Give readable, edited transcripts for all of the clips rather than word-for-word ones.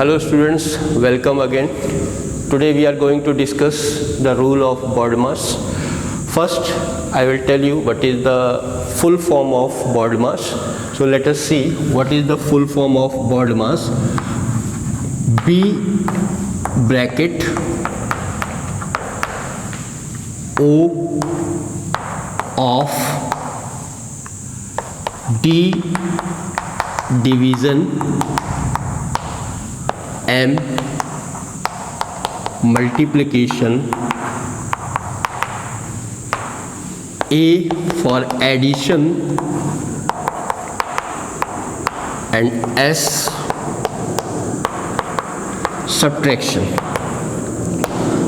Hello students, welcome again. Today we are going to discuss the rule of BODMAS. First, I will tell you what is the full form of BODMAS. So let us see what is the full form of BODMAS. B bracket O of D division M multiplication A for addition and S subtraction.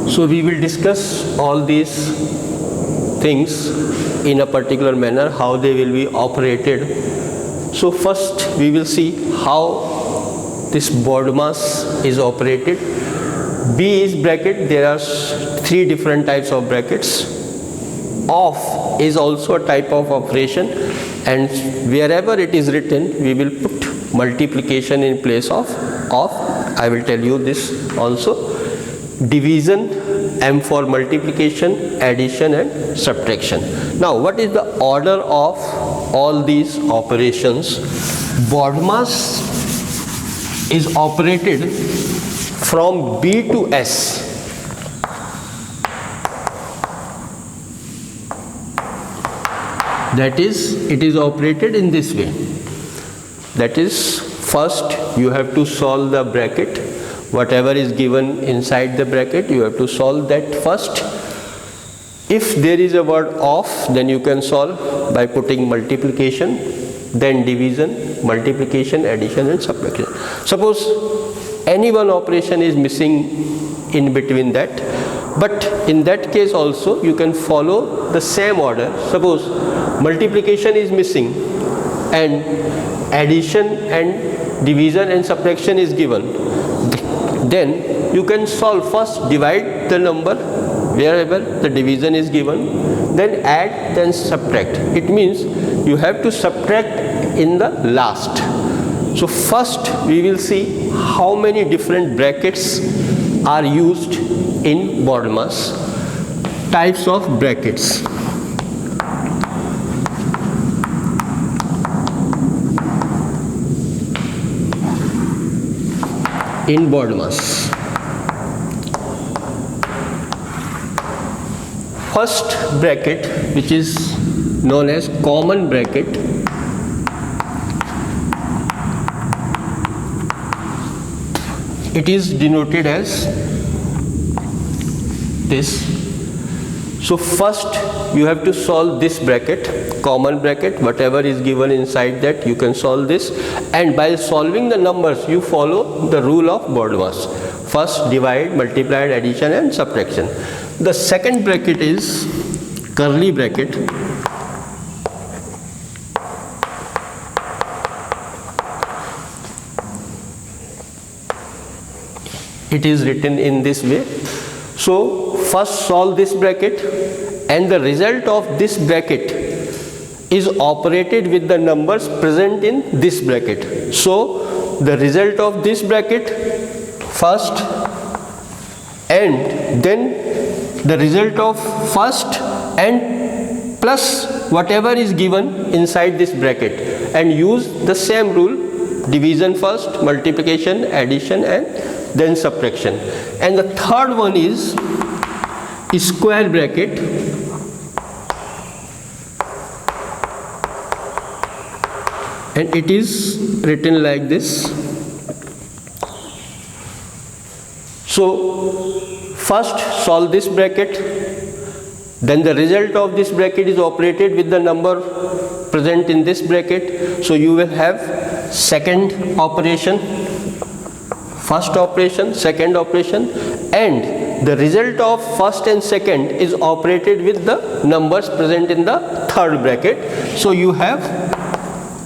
So we will discuss all these things in a particular manner, how they will be operated. So first we will see how this BODMAS is operated. B is bracket. There are three different types of brackets. Of is also a type of operation, and wherever it is written we will put multiplication in place of. I will tell you this also. Division, M for multiplication, addition and subtraction. Now what is the order of all these operations? BODMAS is operated from B to S. That is, it is operated in this way. That is, first you have to solve the bracket. Whatever is given inside the bracket, you have to solve that first. If there is a word of, then you can solve by putting multiplication, then division, multiplication, addition and subtraction. Suppose any one operation is missing in between that, but in that case also you can follow the same order. Suppose multiplication is missing and addition and division and subtraction is given, then you can solve. First divide the number wherever the division is given, then add, then subtract. It means you have to subtract in the last. So first we will see how many different brackets are used in BODMAS. Types of brackets. In BODMAS. First bracket, which is known as common bracket, it is denoted as this. So first you have to solve this bracket, common bracket. Whatever is given inside that you can solve this, and by solving the numbers you follow the rule of BODMAS. First divide, multiply, addition and subtraction. The second bracket is curly bracket. It is written in this way. So first solve this bracket, and the result of this bracket is operated with the numbers present in this bracket. So the result of this bracket first, and then the result of first and plus whatever is given inside this bracket, and use the same rule: division first, multiplication, addition and then subtraction. And the third one is square bracket. And it is written like this. So first solve this bracket, then the result of this bracket is operated with the number present in this bracket. So you will have second operation, first operation, second operation, and the result of first and second is operated with the numbers present in the third bracket. So you have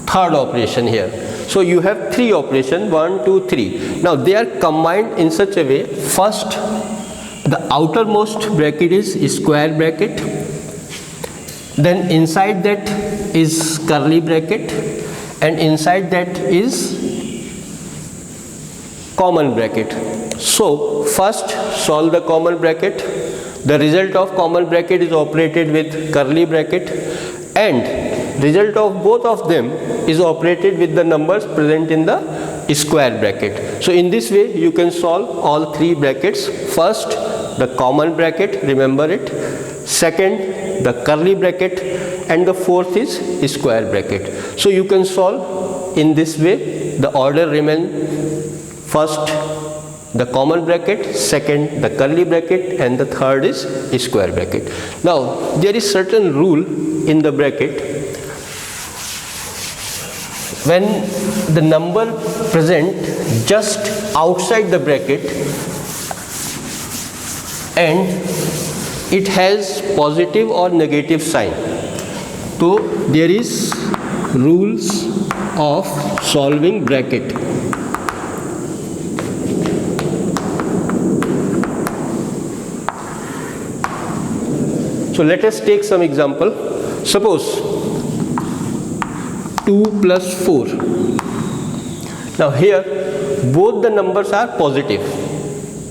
third operation here. So you have three operations, 1, 2, 3. Now they are combined in such a way. First, the outermost bracket is square bracket, then inside that is curly bracket, and inside that is common bracket. So first solve the common bracket. The result of common bracket is operated with curly bracket, and result of both of them is operated with the numbers present in the square bracket. So in this way you can solve all three brackets. First the common bracket, remember it. Second the curly bracket, and the fourth is square bracket. So you can solve in this way. The order remains: first the common bracket, second the curly bracket, and the third is square bracket. Now there is certain rule in the bracket. When the number present just outside the bracket and it has positive or negative sign, so there is rules of solving bracket. So let us take some example. Suppose 2 plus 4. Now here both the numbers are positive,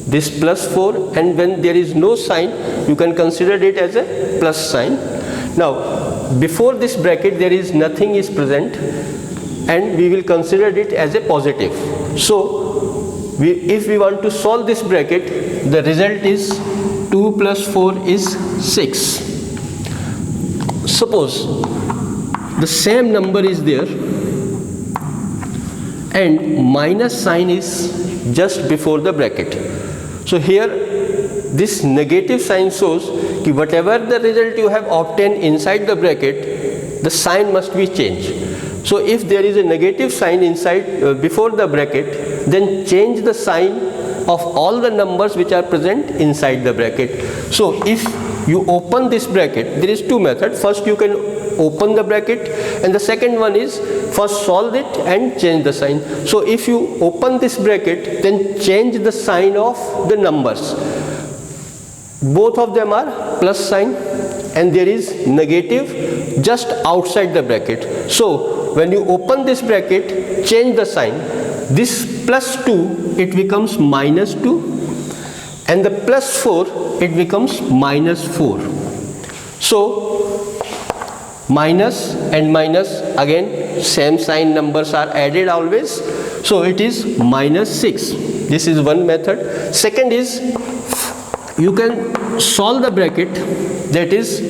this plus 4, and when there is no sign you can consider it as a plus sign. Now before this bracket there is nothing is present, and we will consider it as a positive. So if we want to solve this bracket, the result is 2 plus 4 is 6. Suppose the same number is there and minus sign is just before the bracket. So here this negative sign shows that whatever the result you have obtained inside the bracket, the sign must be changed. So if there is a negative sign inside before the bracket, then change the sign of all the numbers which are present inside the bracket. So if you open this bracket, there is two methods. First you can open the bracket, and the second one is first solve it and change the sign. So if you open this bracket, then change the sign of the numbers. Both of them are plus sign and there is negative just outside the bracket. So when you open this bracket, change the sign. This plus 2, it becomes minus 2, and the plus 4, it becomes minus 4. So minus and minus, again same sign numbers are added always. So it is minus 6. This is one method. Second is you can solve the bracket, that is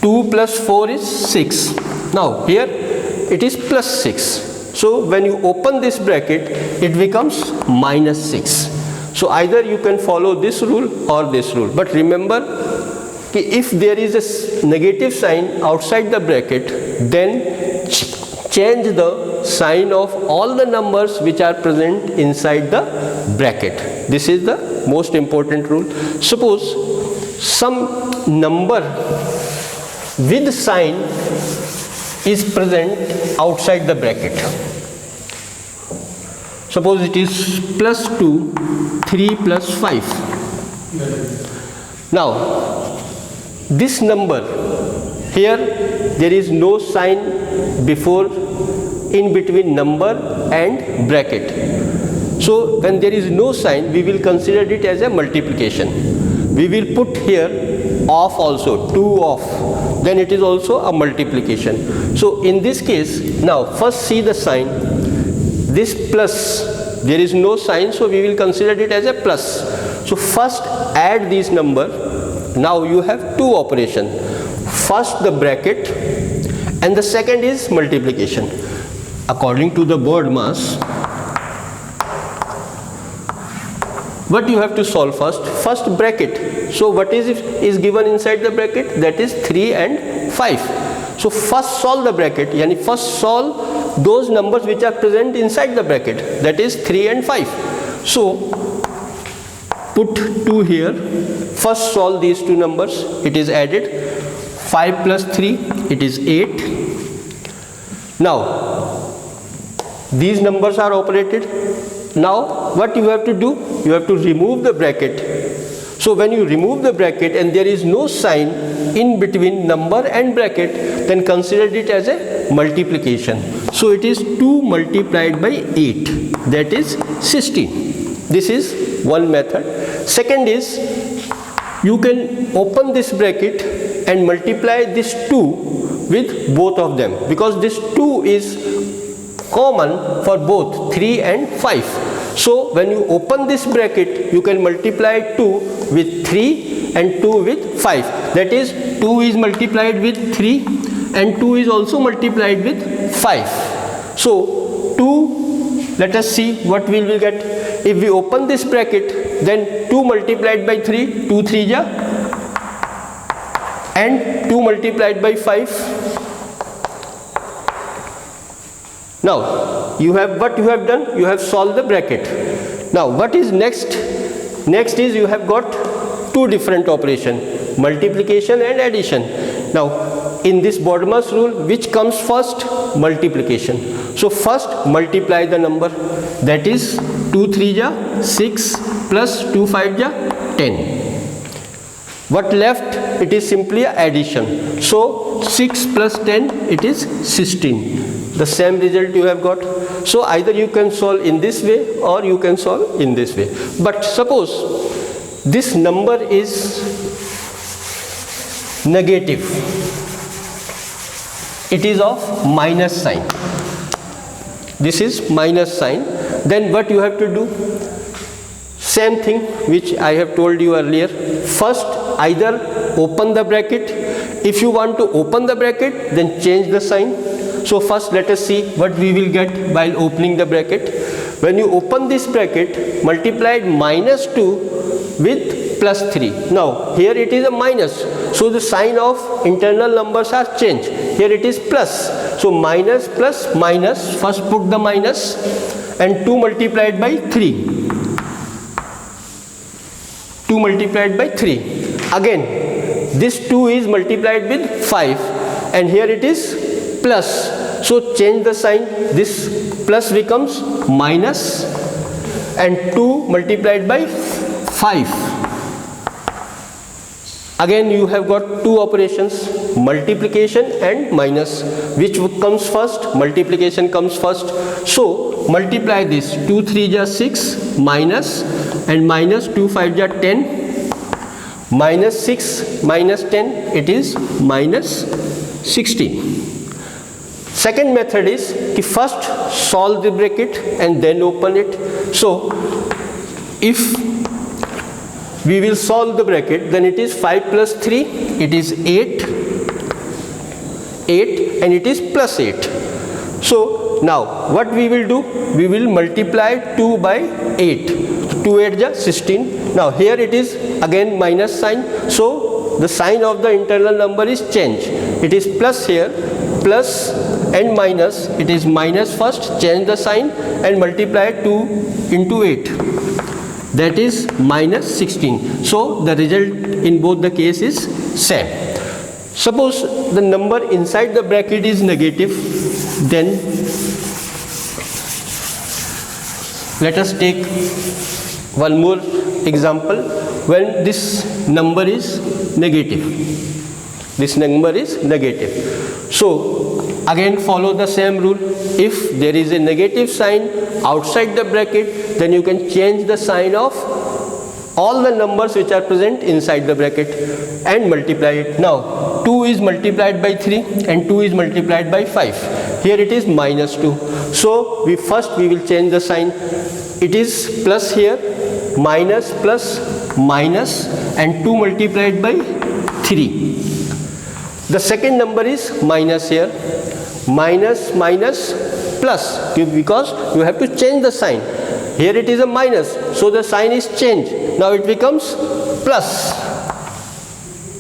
2 plus 4 is 6. Now here it is plus 6. So when you open this bracket, it becomes minus 6. So either you can follow this rule or this rule. But remember, if there is a negative sign outside the bracket, then change the sign of all the numbers which are present inside the bracket. This is the most important rule. Suppose some number with sign is present outside the bracket. Suppose it is plus 2, 3 plus 5. Now this number here, there is no sign before, in between number and bracket. So when there is no sign, we will consider it as a multiplication. We will put here off also, 2 off, then it is also a multiplication. So in this case, now first see the sign. This plus, there is no sign, so we will consider it as a plus. So first add these numbers. Now you have two operations. First the bracket and the second is multiplication. According to the board mass, what you have to solve first? First bracket. So what is given inside the bracket? That is 3 and 5. So first solve the bracket, yani first solve those numbers which are present inside the bracket, that is 3 and 5. So put 2 here. First solve these two numbers. It is added. 5 plus 3, it is 8. Now these numbers are operated. Now what you have to do? You have to remove the bracket. So when you remove the bracket and there is no sign in between number and bracket, then consider it as a multiplication. So it is 2 multiplied by 8, that is 16. This is one method. Second is, you can open this bracket and multiply this 2 with both of them, because this 2 is common for both 3 and 5. So when you open this bracket, you can multiply 2 with 3 and 2 with 5. That is, 2 is multiplied with 3 and 2 is also multiplied with 5. So 2, let us see what we will get. If we open this bracket, then 2 multiplied by 3, 2 3 ja, and 2 multiplied by 5. Now you have, what you have done, you have solved the bracket. Now what is next? Next is, you have got two different operations, multiplication and addition. Now in this Bodmer's rule, which comes first? Multiplication. So first multiply the number, that is 2 3 ja 6 plus 2 5 ja 10. What left? It is simply addition. So 6 plus 10, it is 16. The same result you have got. So either you can solve in this way or you can solve in this way. But suppose this number is negative, it is of minus sign, this is minus sign, then what you have to do? Same thing which I have told you earlier. First, either open the bracket. If you want to open the bracket, then change the sign. So first let us see what we will get while opening the bracket. When you open this bracket, multiply minus 2 with plus 3. Now here it is a minus, so the sign of internal numbers are changed. Here it is plus, so minus plus minus, first put the minus, and 2 multiplied by 3. 2 multiplied by 3. Again this 2 is multiplied with 5 and here it is plus. So change the sign, this plus becomes minus and 2 multiplied by 5. Again you have got two operations, multiplication and minus. Which comes first? Multiplication comes first. So multiply this, 2 3 ja 6 minus and minus 2 5 ja 10. Minus 6 minus 10, it is minus 16. Second method is to first solve the bracket and then open it. So if we will solve the bracket, then it is 5 plus 3, it is 8 and it is plus 8. So now what we will do? We will multiply 2 by 8. 2 8 ja 16. Now here it is again minus sign, so the sign of the internal number is changed. It is plus here, plus and minus. It is minus first, change the sign and multiply 2 into 8. That is minus 16. So the result in both the case is same. Suppose the number inside the bracket is negative, then let us take one more example. When this number is negative, this number is negative. So again follow the same rule. If there is a negative sign outside the bracket, then you can change the sign of all the numbers which are present inside the bracket and multiply it. Now 2 is multiplied by 3 and 2 is multiplied by 5. Here it is minus 2. So we will change the sign. It is plus here, minus plus minus and 2 multiplied by 3. The second number is minus here, minus minus plus, because you have to change the sign. Here it is a minus, so the sign is changed. Now it becomes plus,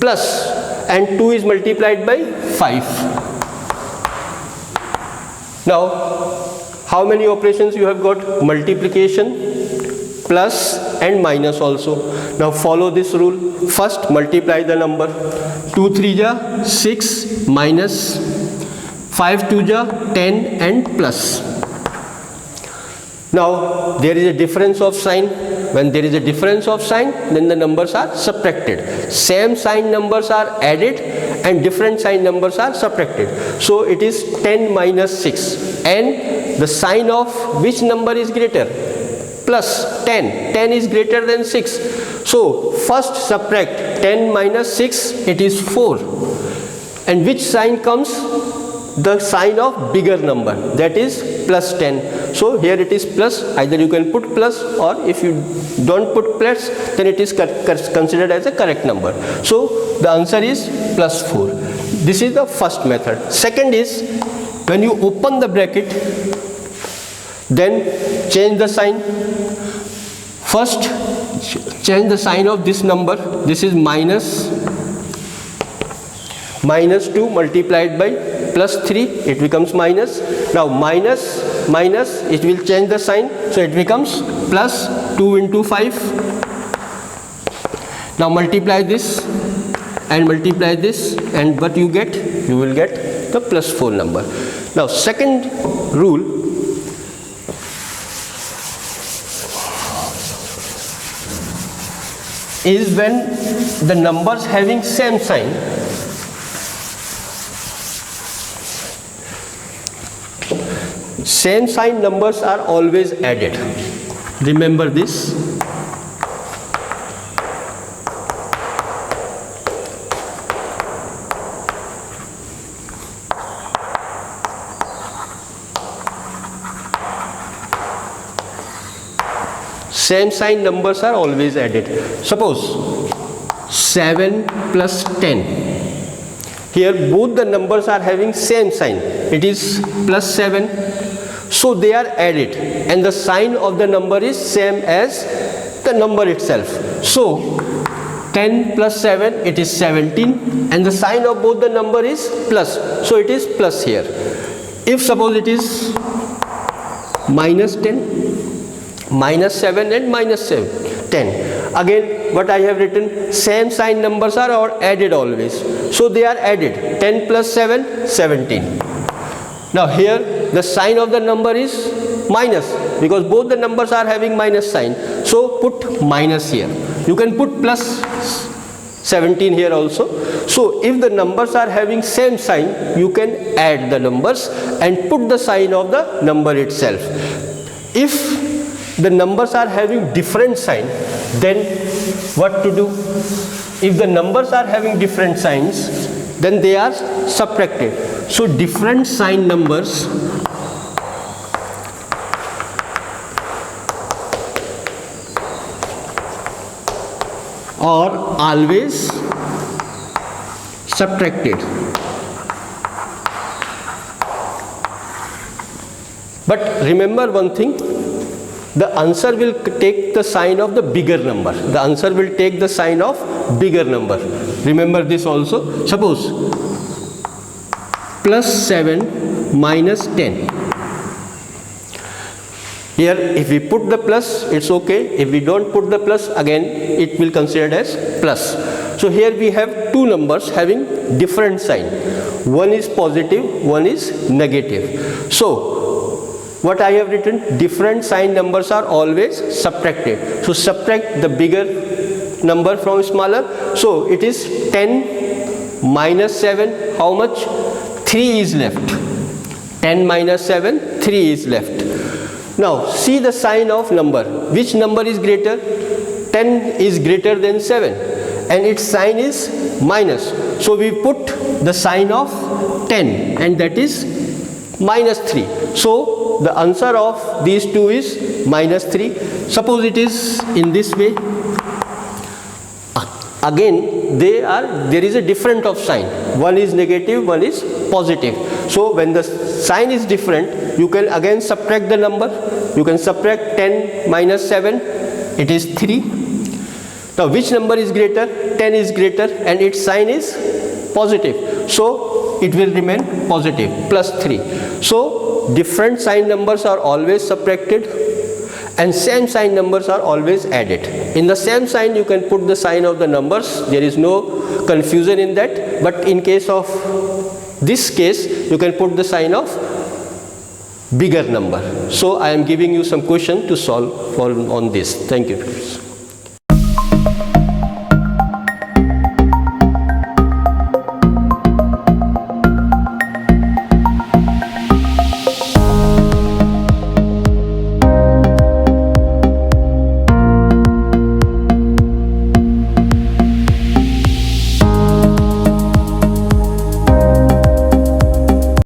plus, and 2 is multiplied by 5. Now how many operations you have got? Multiplication, plus and minus also. Now follow this rule. First multiply the number. 2 3 ja 6 minus 5 2 ja 10 and plus. Now there is a difference of sign. When there is a difference of sign, then the numbers are subtracted. Same sign numbers are added and different sign numbers are subtracted. So it is 10 minus 6, and the sign of which number is greater? plus 10. 10 is greater than 6. So first subtract 10 minus 6, it is 4. And which sign comes? The sign of bigger number, that is plus 10. So here it is plus, either you can put plus, or if you don't put plus, then it is considered as a correct number. So the answer is plus 4. This is the first method. Second is, when you open the bracket, then change the sign. First, change the sign of this number. This is minus 2 multiplied by plus 3, it becomes minus. Now minus, it will change the sign, so it becomes plus 2 into 5. Now multiply this and multiply this, and what you get? You will get the plus 4 number. Now second rule, is when the numbers having same sign, same sign numbers are always added. Remember this. Same sign numbers are always added. Suppose 7 plus 10. Here both the numbers are having same sign. It is plus 7. So they are added, and the sign of the number is same as the number itself. So 10 plus 7, it is 17, and the sign of both the number is plus. So it is plus here. If suppose it is minus 10, minus 7 and minus 10. Again, what I have written, same sign numbers are added always. So they are added. 10 plus 7, 17. Now here the sign of the number is minus, because both the numbers are having minus sign. So put minus here. You can put plus 17 here also. So if the numbers are having same sign, you can add the numbers and put the sign of the number itself. If the numbers are having different sign, then what to do? If the numbers are having different signs, then they are subtracted. So different sign numbers are always subtracted. But remember one thing, the answer will take the sign of the bigger number. The answer will take the sign of bigger number. Remember this also. Suppose plus 7 minus 10. Here if we put the plus, it's okay. If we don't put the plus, again it will considered as plus. So here we have two numbers having different sign. One is positive, one is negative. So what I have written, different sign numbers are always subtracted. So subtract the bigger number from smaller. So it is 10 minus 7, how much? 3 is left. 10 minus 7, 3 is left. Now see the sign of number. Which number is greater? 10 is greater than 7, and its sign is minus. So we put the sign of 10, and that is minus 3. So the answer of these two is minus 3. Suppose it is in this way. Again there is a different of sign. One is negative, one is positive. So when the sign is different, you can again subtract the number. You can subtract 10 minus 7, it is 3. Now which number is greater? 10 is greater, and its sign is positive. So it will remain positive, plus 3. So different sign numbers are always subtracted, and same sign numbers are always added. In the same sign you can put the sign of the numbers. There is no confusion in that. But in case of this case, you can put the sign of bigger number. So I am giving you some question to solve on this. Thank you.